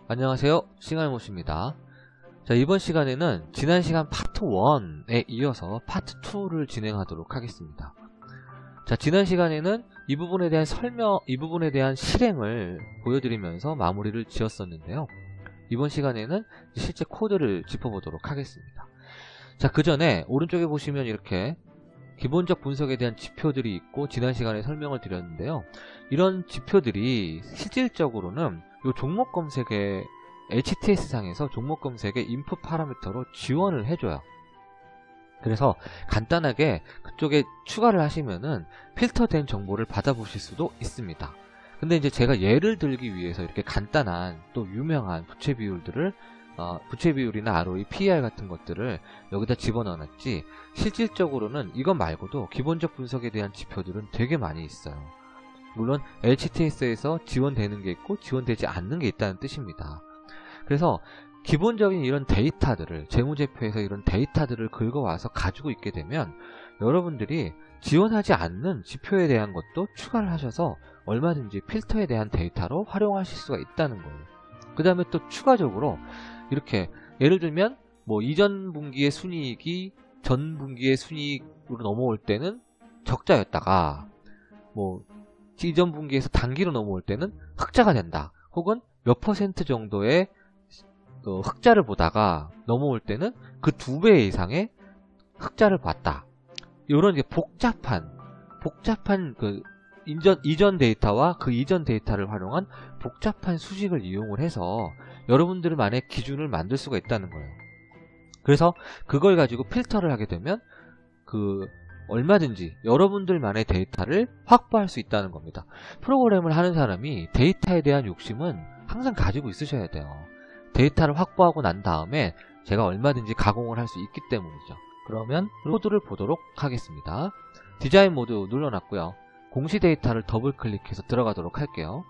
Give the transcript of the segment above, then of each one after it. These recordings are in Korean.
안녕하세요, 싱알못입니다. 자, 이번 시간에는 지난 시간 파트 1에 이어서 파트 2를 진행하도록 하겠습니다. 자, 지난 시간에는 이 부분에 대한 이 부분에 대한 실행을 보여드리면서 마무리를 지었었는데요. 이번 시간에는 실제 코드를 짚어보도록 하겠습니다. 자, 그 전에 오른쪽에 보시면 이렇게 기본적 분석에 대한 지표들이 있고 지난 시간에 설명을 드렸는데요. 이런 지표들이 실질적으로는 이 종목 검색의 HTS상에서 종목 검색의 인풋 파라미터로 지원을 해줘요. 그래서 간단하게 그쪽에 추가를 하시면은 필터된 정보를 받아보실 수도 있습니다. 근데 이제 제가 예를 들기 위해서 이렇게 간단한 또 유명한 부채 비율들을 부채 비율이나 ROE, PER 같은 것들을 여기다 집어넣어놨지, 실질적으로는 이것 말고도 기본적 분석에 대한 지표들은 되게 많이 있어요. 물론 HTS에서 지원되는 게 있고 지원되지 않는 게 있다는 뜻입니다. 그래서 기본적인 이런 데이터들을, 재무제표에서 이런 데이터들을 긁어와서 가지고 있게 되면 여러분들이 지원하지 않는 지표에 대한 것도 추가를 하셔서 얼마든지 필터에 대한 데이터로 활용하실 수가 있다는 거예요. 그 다음에 또 추가적으로 이렇게 예를 들면 뭐 이전 분기의 순이익이 전 분기의 순이익으로 넘어올 때는 적자였다가 뭐 이전 분기에서 단기로 넘어올 때는 흑자가 된다, 혹은 몇 % 정도의 흑자를 보다가 넘어올 때는 그 2배 이상의 흑자를 봤다. 이런 복잡한 그 이전 데이터와 그 이전 데이터를 활용한 복잡한 수식을 이용을 해서 여러분들만의 기준을 만들 수가 있다는 거예요. 그래서 그걸 가지고 필터를 하게 되면 얼마든지 여러분들만의 데이터를 확보할 수 있다는 겁니다. 프로그램을 하는 사람이 데이터에 대한 욕심은 항상 가지고 있으셔야 돼요. 데이터를 확보하고 난 다음에 제가 얼마든지 가공을 할 수 있기 때문이죠. 그러면 코드를 보도록 하겠습니다. 디자인 모드 눌러놨고요. 공시 데이터를 더블 클릭해서 들어가도록 할게요.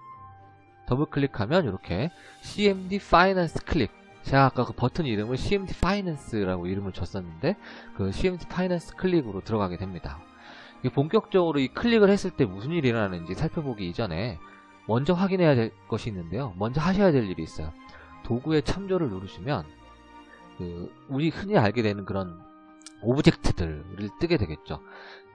더블 클릭하면 이렇게 CMD Finance 클릭, 제가 아까 그 버튼 이름을 CMD Finance라고 이름을 줬었는데 그 CMD Finance 클릭으로 들어가게 됩니다. 본격적으로 이 클릭을 했을 때 무슨 일이 일어나는지 살펴보기 이전에 먼저 확인해야 될 것이 있는데요. 먼저 하셔야 될 일이 있어요. 도구의 참조를 누르시면 우리 흔히 알게 되는 그런 오브젝트들을 뜨게 되겠죠.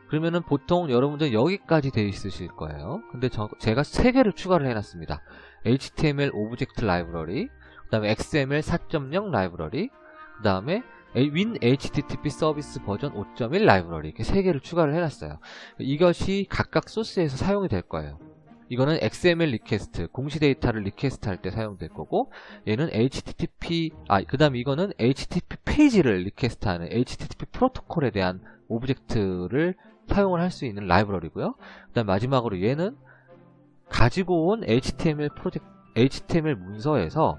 그러면은 보통 여러분들 여기까지 돼 있으실 거예요. 근데 제가 3개를 추가를 해놨습니다. HTML 오브젝트 라이브러리, 그 다음에 XML 4.0 라이브러리, 그 다음에 WinHTTP 서비스 버전 5.1 라이브러리, 이렇게 3개를 추가를 해놨어요. 이것이 각각 소스에서 사용이 될 거예요. 이거는 XML 리퀘스트, 공시 데이터를 리퀘스트 할 때 사용될 거고, 얘는 그 다음에 이거는 HTTP 페이지를 리퀘스트하는 HTTP 프로토콜에 대한 오브젝트를 사용을 할 수 있는 라이브러리고요. 그 다음 마지막으로 얘는 가지고 온 HTML 문서에서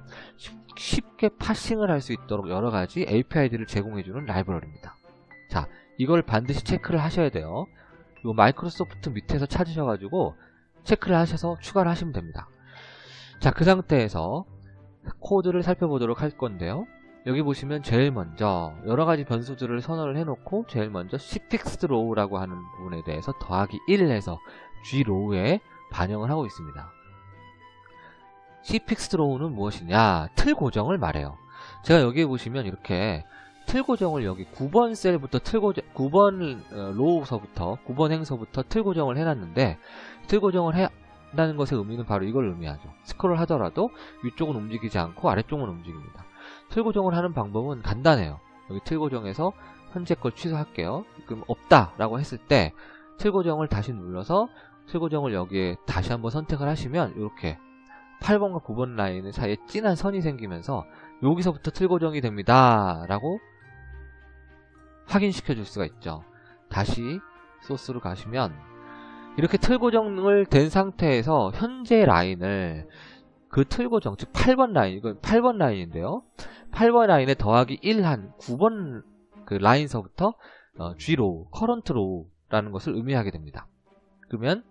쉽게 파싱을 할 수 있도록 여러가지 API들을 제공해주는 라이브러리입니다. 자, 이걸 반드시 체크를 하셔야 돼요. 요 마이크로소프트 밑에서 찾으셔가지고 체크를 하셔서 추가를 하시면 됩니다. 자, 그 상태에서 코드를 살펴보도록 할 건데요. 여기 보시면 제일 먼저 여러가지 변수들을 선언을 해놓고 제일 먼저 cfixedrow라고 하는 부분에 대해서 더하기 1 해서 grow에 반영을 하고 있습니다. cfixedrow는 무엇이냐? 틀 고정을 말해요. 제가 여기 보시면 이렇게 틀 고정을 여기 9번 셀부터 9번 로우서부터 9번 행서부터 틀 고정을 해놨는데, 틀 고정을 한다는 것의 의미는 바로 이걸 의미하죠. 스크롤 하더라도 위쪽은 움직이지 않고 아래쪽은 움직입니다. 틀 고정을 하는 방법은 간단해요. 여기 틀 고정에서 현재 걸 취소할게요. 그럼 없다 라고 했을 때 틀 고정을 다시 눌러서 틀 고정을 여기에 다시 한번 선택을 하시면 이렇게 8번과 9번 라인 사이에 진한 선이 생기면서 여기서부터 틀 고정이 됩니다 라고 확인시켜 줄 수가 있죠. 다시 소스로 가시면 이렇게 틀 고정을 된 상태에서 현재 라인을 그 틀 고정, 즉 8번 라인, 이건 8번 라인인데요. 8번 라인에 더하기 1 한 9번 그 라인서부터 Grow, Current Row라는 것을 의미하게 됩니다. 그러면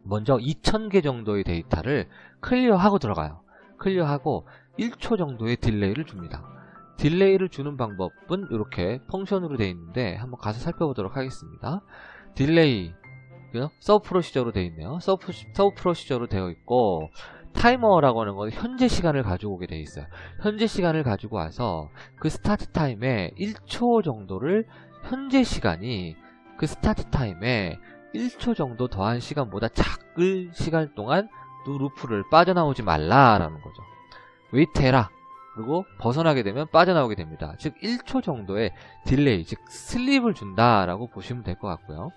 먼저 2000개 정도의 데이터를 클리어하고 들어가요. 클리어하고 1초 정도의 딜레이를 줍니다. 딜레이를 주는 방법은 이렇게 펑션으로 되어 있는데 한번 가서 살펴보도록 하겠습니다. 딜레이 서브 프로시저로 되어 있네요. 서브 프로시저로 되어 있고 타이머라고 하는 건 현재 시간을 가지고 오게 돼 있어요. 현재 시간을 가지고 와서 그 스타트 타임에 1초 정도를 현재 시간이 그 스타트 타임에 1초 정도 더한 시간보다 작을 시간 동안 또 루프를 빠져나오지 말라라는 거죠. 웨이트해라. 그리고 벗어나게 되면 빠져나오게 됩니다. 즉 1초 정도의 딜레이, 즉 슬립을 준다라고 보시면 될 것 같고요.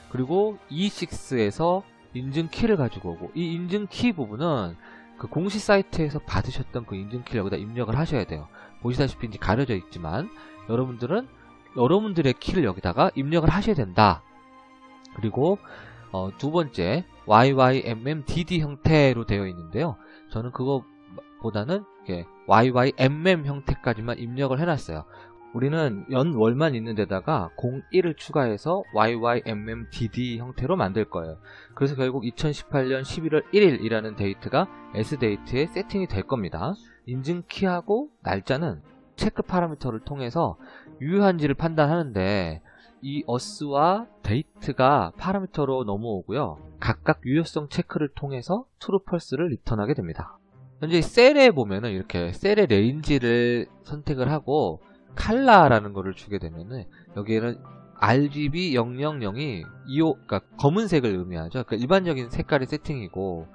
그리고 E6에서 인증키를 가지고 오고, 이 인증키 부분은 그 공식 사이트에서 받으셨던 그 인증키를 여기다 입력을 하셔야 돼요. 보시다시피 이제 가려져 있지만 여러분들은 여러분들의 키를 여기다가 입력을 하셔야 된다. 그리고 두 번째 YYMMDD 형태로 되어 있는데요. 저는 그거보다는 YYMM 형태까지만 입력을 해놨어요. 우리는 연월만 있는 데다가 01을 추가해서 YYMMDD 형태로 만들 거예요. 그래서 결국 2018년 11월 1일이라는 데이트가 S데이트에 세팅이 될 겁니다. 인증키하고 날짜는 체크 파라미터를 통해서 유효한지를 판단하는데, 이 어스와 데이트가 파라미터로 넘어오고요. 각각 유효성 체크를 통해서 true, false를 리턴하게 됩니다. 현재 셀에 보면은 이렇게 셀의 레인지를 선택을 하고 칼라라는 거를 주게 되면은 여기에는 RGB 000이 그러니까 검은색을 의미하죠. 그러니까 일반적인 색깔의 세팅이고,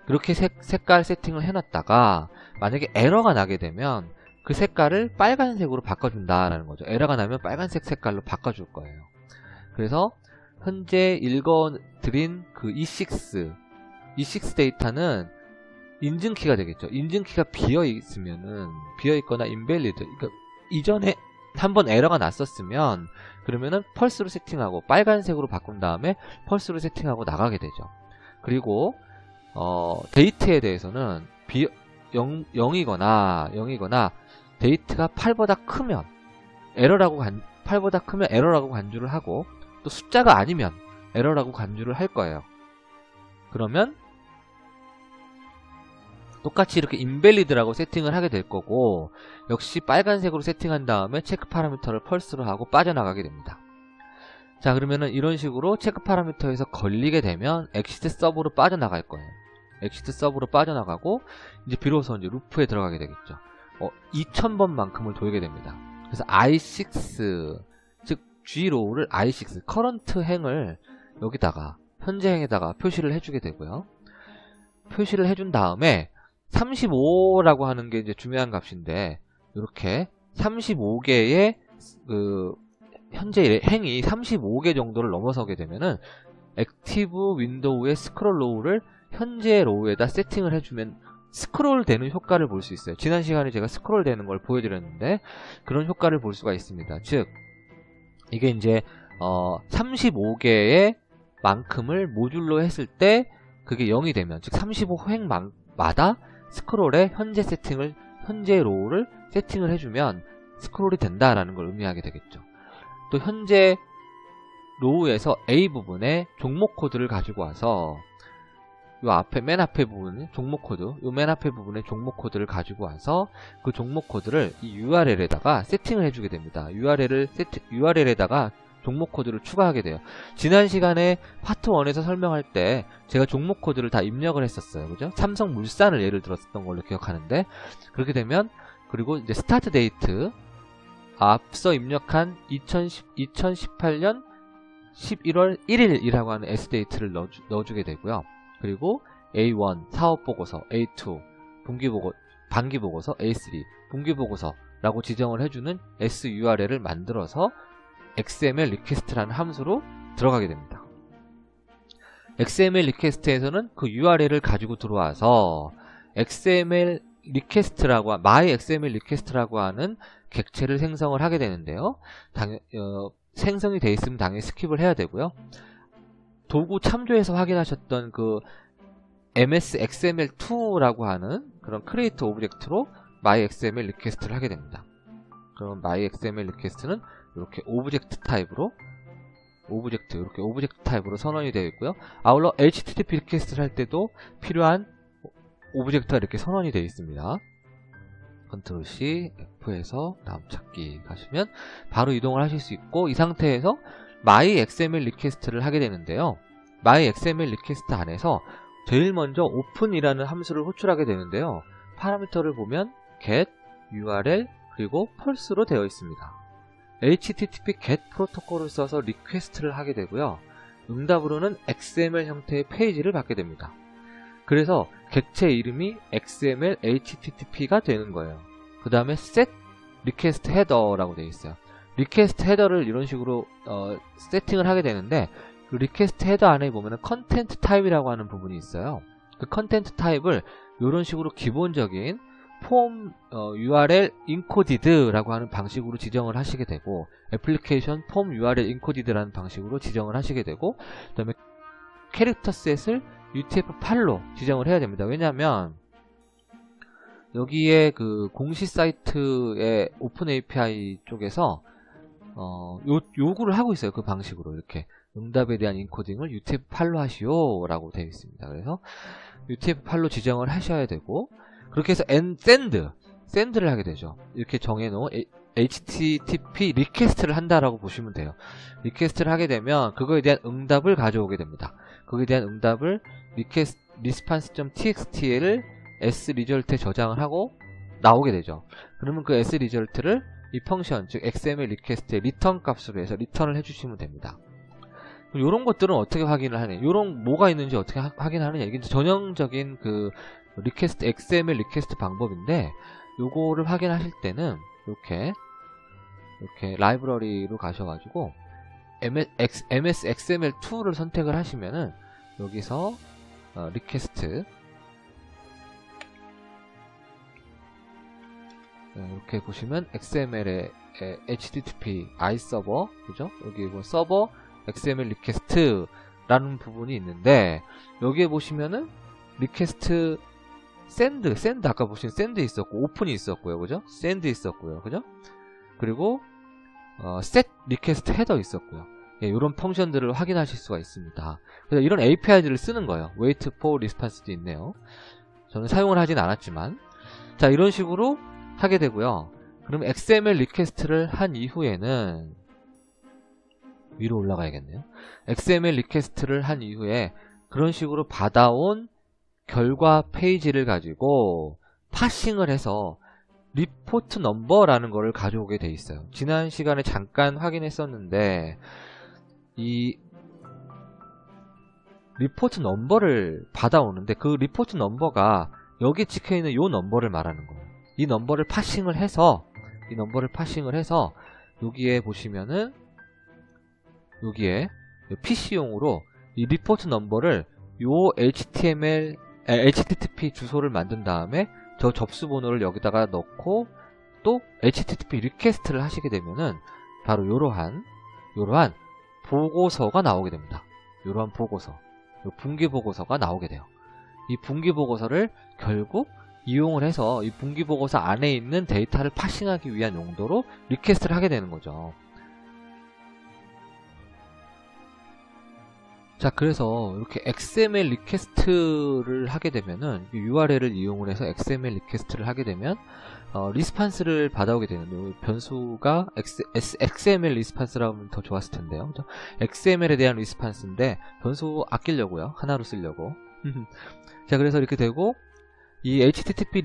그렇게 색깔 세팅을 해놨다가 만약에 에러가 나게 되면 그 색깔을 빨간색으로 바꿔준다라는 거죠. 에러가 나면 빨간색 색깔로 바꿔줄 거예요. 그래서 현재 읽어드린 그 E6 데이터는 인증키가 되겠죠. 인증키가 비어있거나 invalid, 그러니까 이전에 한번 에러가 났었으면 그러면은 펄스로 세팅하고 빨간색으로 바꾼 다음에 펄스로 세팅하고 나가게 되죠. 그리고 데이트에 대해서는 0이거나 데이트가 8보다 크면 에러라고 8보다 크면 에러라고 간주를 하고, 또 숫자가 아니면 에러라고 간주를 할 거예요. 그러면 똑같이 이렇게 invalid라고 세팅을 하게 될 거고, 역시 빨간색으로 세팅한 다음에 체크 파라미터를 펄스로 하고 빠져나가게 됩니다. 자, 그러면은 이런 식으로 체크 파라미터에서 걸리게 되면 exit 서브로 빠져나갈 거예요. exit 서브로 빠져나가고 이제 비로소 이제 루프에 들어가게 되겠죠. 2000번만큼을 돌게 됩니다. 그래서 I6, 즉 G로우를 I6, 커런트 행을 여기다가 현재 행에다가 표시를 해주게 되고요. 표시를 해준 다음에 35라고 하는 게 이제 중요한 값인데, 이렇게 35개의 그 현재 행이 35개 정도를 넘어서게 되면은 액티브 윈도우의 스크롤 로우를 현재 로우에다 세팅을 해주면 스크롤 되는 효과를 볼 수 있어요. 지난 시간에 제가 스크롤 되는 걸 보여드렸는데 그런 효과를 볼 수가 있습니다. 즉 이게 이제 35개의 만큼을 모듈로 했을 때 그게 0이 되면, 즉 35횡마다 스크롤의 현재 로우를 세팅을 해주면 스크롤이 된다라는 걸 의미하게 되겠죠. 또 현재 로우에서 A 부분에 종목 코드를 가지고 와서 맨 앞에 부분에 종목 코드, 맨 앞에 부분에 종목 코드를 가지고 와서 그 종목 코드를 이 URL에다가 세팅을 해주게 됩니다. URL에다가 종목 코드를 추가하게 돼요. 지난 시간에 파트 1에서 설명할 때 제가 종목 코드를 다 입력을 했었어요. 그죠? 삼성물산을 예를 들었던 걸로 기억하는데, 그렇게 되면, 그리고 이제 스타트 데이트, 앞서 입력한 2018년 11월 1일이라고 하는 S데이트를 넣어주게 되고요. 그리고 A1 사업보고서, A2 반기보고서, A3 분기보고서라고 지정을 해주는 SURL을 만들어서 XML 리퀘스트라는 함수로 들어가게 됩니다. XML 리퀘스트에서는 그 URL을 가지고 들어와서 XML 리퀘스트라고 my XML 리퀘스트라고 하는 객체를 생성을 하게 되는데요. 생성이 되어 있으면 당연히 스킵을 해야 되고요. 도구 참조에서 확인하셨던 그 MS XML2라고 하는 그런 크리에이트 오브젝트로 my XML 리퀘스트를 하게 됩니다. 그럼 my XML 리퀘스트는 이렇게 오브젝트 타입으로 선언이 되어 있고요. 아울러 HTTP 리퀘스트를 할 때도 필요한 오브젝트가 이렇게 선언이 되어 있습니다. 컨트롤 C, F에서 다음 찾기 가시면 바로 이동을 하실 수 있고, 이 상태에서 my XML 리퀘스트를 하게 되는데요. my XML 리퀘스트 안에서 제일 먼저 open이라는 함수를 호출하게 되는데요. 파라미터를 보면 get, url, 그리고 pulse로 되어 있습니다. http get 프로토콜을 써서 리퀘스트를 하게 되고요. 응답으로는 XML 형태의 페이지를 받게 됩니다. 그래서 객체 이름이 XML HTTP가 되는 거예요. 그 다음에 set request header라고 되어 있어요. 리퀘스트 헤더를 이런 식으로 세팅을 하게 되는데, 그 리퀘스트 헤더 안에 보면은 컨텐트 타입이라고 하는 부분이 있어요. 그 컨텐트 타입을 이런 식으로 기본적인 폼 URL encoded라고 하는 방식으로 지정을 하시게 되고, 애플리케이션 폼 URL encoded라는 방식으로 지정을 하시게 되고, 그 다음에 캐릭터 셋을 UTF-8로 지정을 해야 됩니다. 왜냐하면 여기에 그 공식 사이트의 오픈 API 쪽에서 요구를 하고 있어요. 그 방식으로 이렇게 응답에 대한 인코딩을 UTF-8로 하시오 라고 되어 있습니다. 그래서 UTF-8로 지정을 하셔야 되고, 그렇게 해서 send를 하게 되죠. 이렇게 정해놓은 HTTP 리퀘스트를 한다라고 보시면 돼요. 리퀘스트를 하게 되면 그거에 대한 응답을 가져오게 됩니다. 거기에 대한 응답을 response.txt를 sresult에 저장을 하고 나오게 되죠. 그러면 그 sresult를 이 펑션, 즉 XML 리퀘스트의 리턴 값으로 해서 리턴을 해주시면 됩니다. 이런 것들은 어떻게 확인을 하냐, 요런 뭐가 있는지 어떻게 확인하느냐, 이게 전형적인 그 리퀘스트, XML 리퀘스트 방법인데, 요거를 확인하실 때는 이렇게 라이브러리로 가셔가지고 MS XML2를 선택을 하시면은 여기서 리퀘스트 이렇게 보시면 XML의 HTTP iServer, 그죠? 여기 뭐 서버 XML 리퀘스트라는 부분이 있는데, 여기에 보시면은 리퀘스트 send 아까 보신 send 있었고, 오픈이 있었고요, 그죠? send 있었고요, 그죠? 그리고 set request header 있었고요. 예, 이런 펑션들을 확인하실 수가 있습니다. 그래서 이런 API들을 쓰는 거예요. wait for response도 있네요. 저는 사용을 하진 않았지만, 자, 이런 식으로 하게 되고요. 그럼 XML 리퀘스트를 한 이후에는 위로 올라가야겠네요. XML 리퀘스트를 한 이후에 그런 식으로 받아온 결과 페이지를 가지고 파싱을 해서 리포트 넘버라는 거를 가져오게 돼 있어요. 지난 시간에 잠깐 확인했었는데, 이 리포트 넘버를 받아오는데 그 리포트 넘버가 여기 찍혀있는 요 넘버를 말하는 거예요. 이 넘버를 파싱을 해서 여기에 보시면은 여기에 PC용으로 이 리포트 넘버를 요 HTTP 주소를 만든 다음에 저 접수 번호를 여기다가 넣고 또 HTTP 리퀘스트를 하시게 되면은 바로 요러한 보고서가 나오게 됩니다. 요러한 보고서, 요 분기 보고서가 나오게 돼요. 이 분기 보고서를 결국 이용을 해서 이 분기 보고서 안에 있는 데이터를 파싱하기 위한 용도로 리퀘스트를 하게 되는 거죠. 자, 그래서 이렇게 XML 리퀘스트를 하게 되면은 URL을 이용을 해서 XML 리퀘스트를 하게 되면 리스판스를 받아오게 되는데, 변수가 XML 리스판스라고 하면 더 좋았을 텐데요. 그죠? XML에 대한 리스판스인데 변수 아끼려고요. 하나로 쓰려고. 자, 그래서 이렇게 되고, 이 HTTP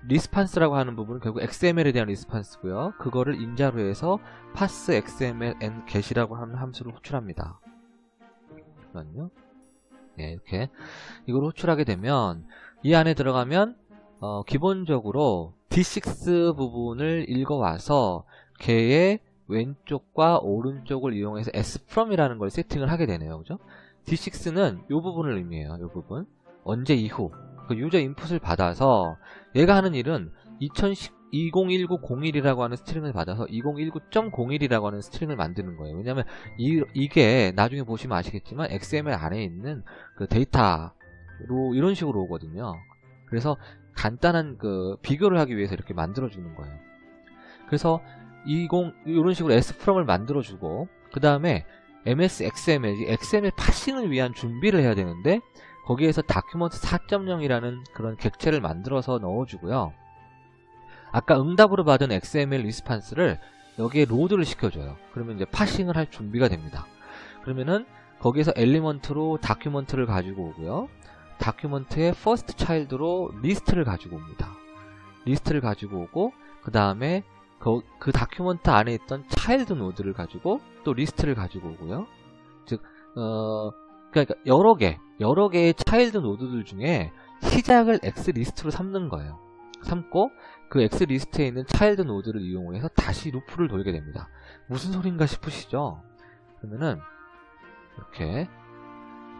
리스판스라고 하는 부분은 결국 XML에 대한 리스판스고요. 그거를 인자로 해서 pass XML and get이라고 하는 함수를 호출합니다. 잠깐만요. 네, 이렇게 이걸 호출하게 되면 이 안에 들어가면 기본적으로 D6 부분을 읽어와서 걔의 왼쪽과 오른쪽을 이용해서 sFrom이라는 걸 세팅을 하게 되네요. 그죠? D6는 이 부분을 의미해요. 이 부분. 언제 이후. 그 유저 인풋을 받아서 얘가 하는 일은 2019-01이라고 하는 스트링을 받아서 2019.01이라고 하는 스트링을 만드는 거예요. 왜냐면 이게 나중에 보시면 아시겠지만 XML 안에 있는 그 데이터로 이런 식으로 오거든요. 그래서 간단한 그 비교를 하기 위해서 이렇게 만들어주는 거예요. 그래서 이런 식으로 sFrom을 만들어주고, 그 다음에 MS XML, XML 파싱을 위한 준비를 해야 되는데, 거기에서 다큐먼트 4.0이라는 그런 객체를 만들어서 넣어주고요. 아까 응답으로 받은 XML 리스판스를 여기에 로드를 시켜줘요. 그러면 이제 파싱을 할 준비가 됩니다. 그러면은 거기에서 엘리먼트로 다큐먼트를 가지고 오고요. 다큐먼트의 first child로 리스트를 가지고 옵니다. 리스트를 가지고 오고 그 다음에 그 다큐먼트 안에 있던 차일드 노드를 가지고 또 리스트를 가지고 오고요. 즉 그러니까 여러 개의 차일드 노드들 중에 시작을 X 리스트로 삼는 거예요. 삼고 그 X 리스트에 있는 차일드 노드를 이용해서 다시 루프를 돌게 됩니다. 무슨 소린가 싶으시죠? 그러면은 이렇게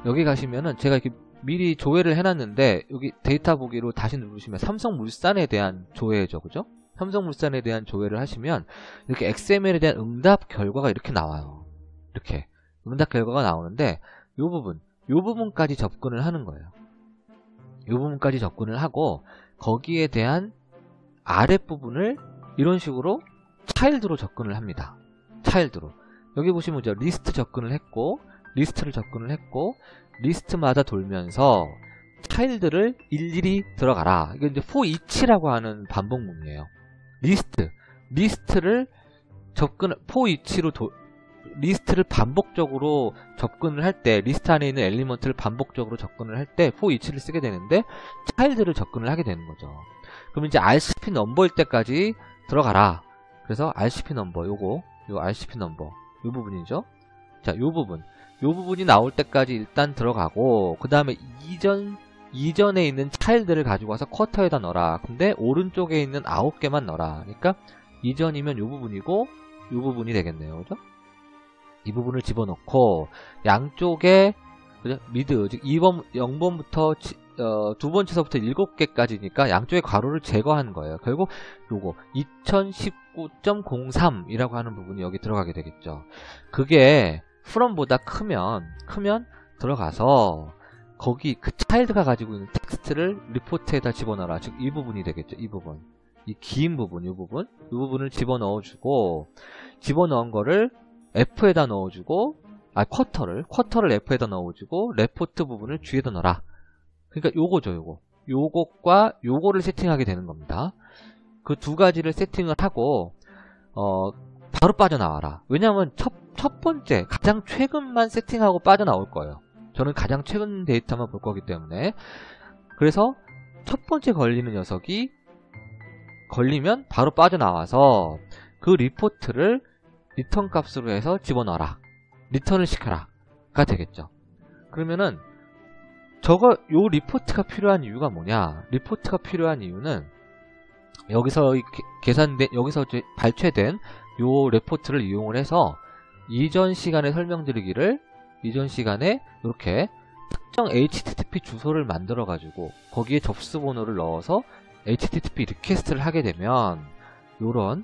여기 가시면은 제가 이렇게 미리 조회를 해놨는데 여기 데이터 보기로 다시 누르시면 삼성물산에 대한 조회죠, 그죠? 삼성물산에 대한 조회를 하시면 이렇게 XML에 대한 응답 결과가 이렇게 나와요. 이렇게 응답 결과가 나오는데 요 부분까지 접근을 하는 거예요. 요 부분까지 접근을 하고 거기에 대한 아랫부분을 이런 식으로 차일드로 접근을 합니다. 차일드로. 여기 보시면 이제 리스트 접근을 했고 리스트를 접근을 했고 리스트마다 돌면서 차일드를 일일이 들어가라. 이게 이제 for each라고 하는 반복문이에요. 리스트를 for each로 리스트를 반복적으로 접근을 할 때 리스트 안에 있는 엘리먼트를 반복적으로 접근을 할 때 for each를 쓰게 되는데 차일드를 접근을 하게 되는 거죠. 그럼 이제 RCP 넘버일 때까지 들어가라. 그래서 RCP 넘버 요 RCP 넘버 요 부분이죠. 자, 요 부분이 나올 때까지 일단 들어가고 그 다음에 이전에 있는 차일드를 가지고 와서 쿼터에다 넣어라. 근데 오른쪽에 있는 9개만 넣어라. 그러니까 이전이면 요 부분이고 요 부분이 되겠네요. 그죠? 이 부분을 집어넣고 양쪽에 그죠? 미드 즉 2번 0번부터 두 번째서부터 7개까지니까 양쪽의 괄호를 제거하는 거예요. 결국 요거 2019.03이라고 하는 부분이 여기 들어가게 되겠죠. 그게 from보다 크면 들어가서 거기 그 차일드가 가지고 있는 텍스트를 리포트에다 집어넣어라. 즉 이 부분이 되겠죠. 이 부분. 이 긴 부분, 이 부분을 집어넣어주고 집어넣은 거를 F에다 넣어주고 쿼터를 F에다 넣어주고 레포트 부분을 G에다 넣어라. 그러니까 요거죠. 요것과 요거를 세팅하게 되는 겁니다. 그 두 가지를 세팅을 하고 바로 빠져나와라. 왜냐하면 첫 번째 가장 최근만 세팅하고 빠져나올 거예요. 저는 가장 최근 데이터만 볼 거기 때문에. 그래서 첫 번째 걸리는 녀석이 걸리면 바로 빠져나와서 그 리포트를 리턴 값으로 해서 집어넣어라. 리턴을 시켜라. 가 되겠죠. 그러면은 요 리포트가 필요한 이유가 뭐냐? 리포트가 필요한 이유는 여기서 여기서 발췌된 요 레포트를 이용을 해서 이전 시간에 설명드리기를 이전 시간에 이렇게 특정 HTTP 주소를 만들어 가지고 거기에 접수 번호를 넣어서 HTTP 리퀘스트를 하게 되면 요런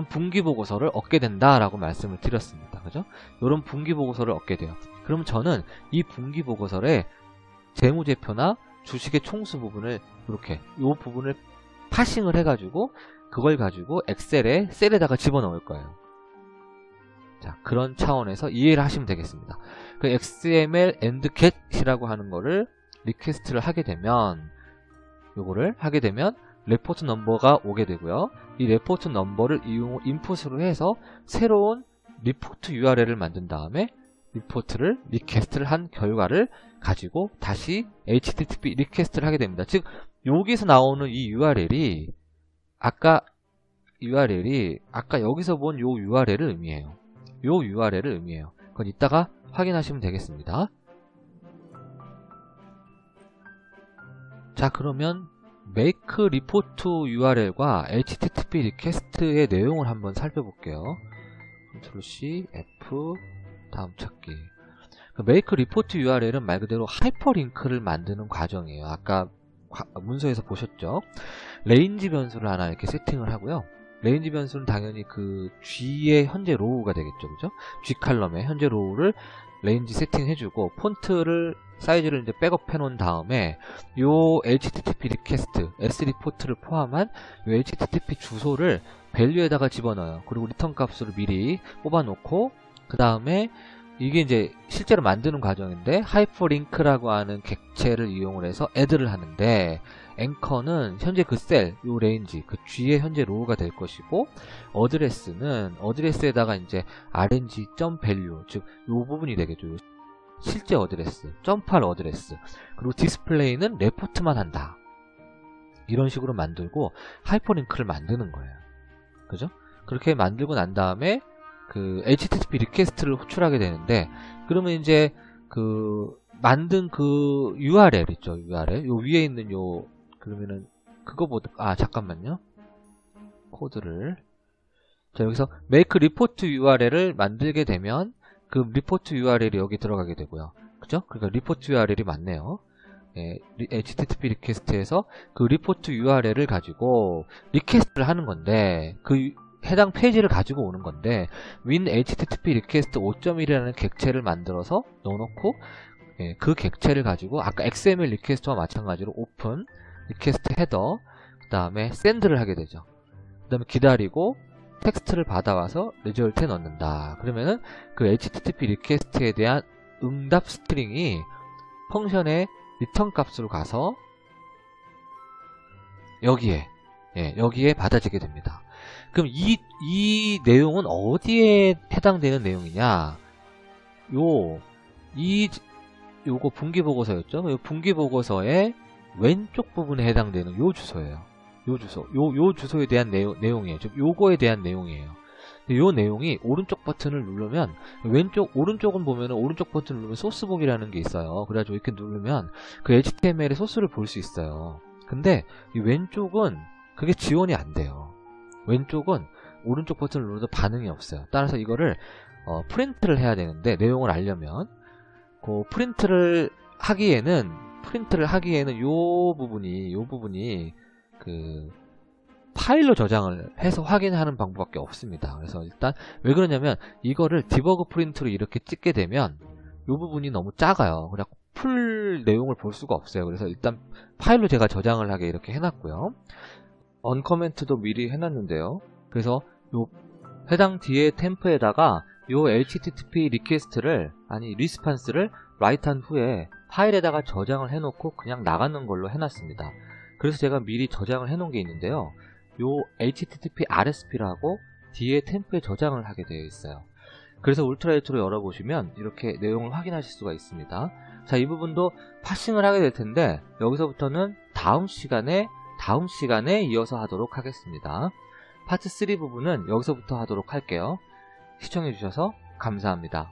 분기 보고서를 얻게 된다라고 말씀을 드렸습니다. 그죠? 요런 분기 보고서를 얻게 돼요. 그럼 저는 이 분기 보고서에 재무제표나 주식의 총수 부분을 이렇게 요 부분을 파싱을 해가지고 그걸 가지고 엑셀에 셀에다가 집어넣을 거예요. 자, 그런 차원에서 이해를 하시면 되겠습니다. 그 XML and get이라고 하는 거를 리퀘스트를 하게 되면 요거를 하게 되면 레포트 넘버가 오게 되고요. 이 레포트 넘버를 인풋으로 해서 새로운 리포트 URL을 만든 다음에 리퀘스트를 한 결과를 가지고 다시 HTTP 리퀘스트를 하게 됩니다. 즉 여기서 나오는 이 URL이 아까 여기서 본 요 URL을 의미해요. 요 URL을 의미해요. 그건 이따가 확인하시면 되겠습니다. 자, 그러면 make report URL과 HTTP 리퀘스트의 내용을 한번 살펴볼게요. Ctrl C, F, 다음 찾기. make report URL은 말 그대로 하이퍼링크를 만드는 과정이에요. 아까 문서에서 보셨죠? 레인지 변수를 하나 이렇게 세팅을 하고요. 레인지 변수는 당연히 그 G의 현재 로우가 되겠죠. 그죠? G 칼럼의 현재 로우를 레인지 세팅해주고 폰트를 사이즈를 이제 백업 해놓은 다음에 요 HTTP 리퀘스트, sReport를 포함한 요 HTTP 주소를 밸류에다가 집어넣어요. 그리고 리턴 값으로 미리 뽑아놓고 그 다음에 이게 이제 실제로 만드는 과정인데 하이퍼링크라고 하는 객체를 이용을 해서 add를 하는데 앵커는 현재 그 셀, 요 레인지, 그 G의 현재 로우가 될 것이고 어드레스에다가 이제 rng.value, 즉 요 부분이 되겠죠. 실제 어드레스, 점프할 어드레스, 그리고 디스플레이는 레포트만 한다. 이런 식으로 만들고 하이퍼링크를 만드는 거예요. 그죠? 그렇게 만들고 난 다음에 그 HTTP 리퀘스트를 호출하게 되는데, 그러면 이제 그 만든 그 URL 있죠, URL. 요 위에 있는 요, 그러면은 그거보다, 잠깐만요. 코드를. 자, 여기서 make report URL을 만들게 되면 그 리포트 URL이 여기 들어가게 되고요. 그죠? 그러니까 리포트 URL이 맞네요. 예, HTTP 리퀘스트에서 그 리포트 URL을 가지고 리퀘스트를 하는 건데, 그 해당 페이지를 가지고 오는 건데, win HTTP 리퀘스트 5.1이라는 객체를 만들어서 넣어놓고, 예, 그 객체를 가지고 아까 XML 리퀘스트와 마찬가지로 오픈, 리퀘스트 헤더, 그 다음에 send를 하게 되죠. 그 다음에 기다리고 텍스트를 받아와서 리졸트에 넣는다. 그러면은 그 HTTP 리퀘스트에 대한 응답 스트링이 펑션의 리턴 값으로 가서 여기에, 예, 여기에 받아지게 됩니다. 그럼 이 내용은 어디에 해당되는 내용이냐? 요거 분기보고서였죠? 요 분기보고서의 왼쪽 부분에 해당되는 요 주소예요. 요 주소. 요 주소에 대한 내용이에요. 즉, 요거에 대한 내용이에요. 요 내용이 오른쪽 버튼을 누르면, 오른쪽은 보면은 오른쪽 버튼을 누르면 소스북이라는 게 있어요. 그래가지고 이렇게 누르면 그 HTML의 소스를 볼 수 있어요. 근데 이 왼쪽은 그게 지원이 안 돼요. 왼쪽은 오른쪽 버튼을 눌러도 반응이 없어요. 따라서 이거를 프린트를 해야 되는데, 내용을 알려면 그 프린트를 하기에는 요 부분이 그 파일로 저장을 해서 확인하는 방법밖에 없습니다. 그래서 일단 왜 그러냐면, 이거를 디버그 프린트로 이렇게 찍게 되면 요 부분이 너무 작아요. 그냥 풀 내용을 볼 수가 없어요. 그래서 일단 파일로 제가 저장을 하게 이렇게 해놨고요. 언커멘트도 미리 해놨는데요. 그래서 요 해당 뒤에 템프에다가 요 HTTP 리스판스를 라이트한 후에 파일에다가 저장을 해놓고 그냥 나가는 걸로 해놨습니다. 그래서 제가 미리 저장을 해놓은 게 있는데요. 요 HTTP RSP라고 뒤에 템프에 저장을 하게 되어 있어요. 그래서 울트라이트로 열어보시면 이렇게 내용을 확인하실 수가 있습니다. 자, 이 부분도 파싱을 하게 될 텐데, 여기서부터는 다음 시간에 이어서 하도록 하겠습니다. 파트 3 부분은 여기서부터 하도록 할게요. 시청해주셔서 감사합니다.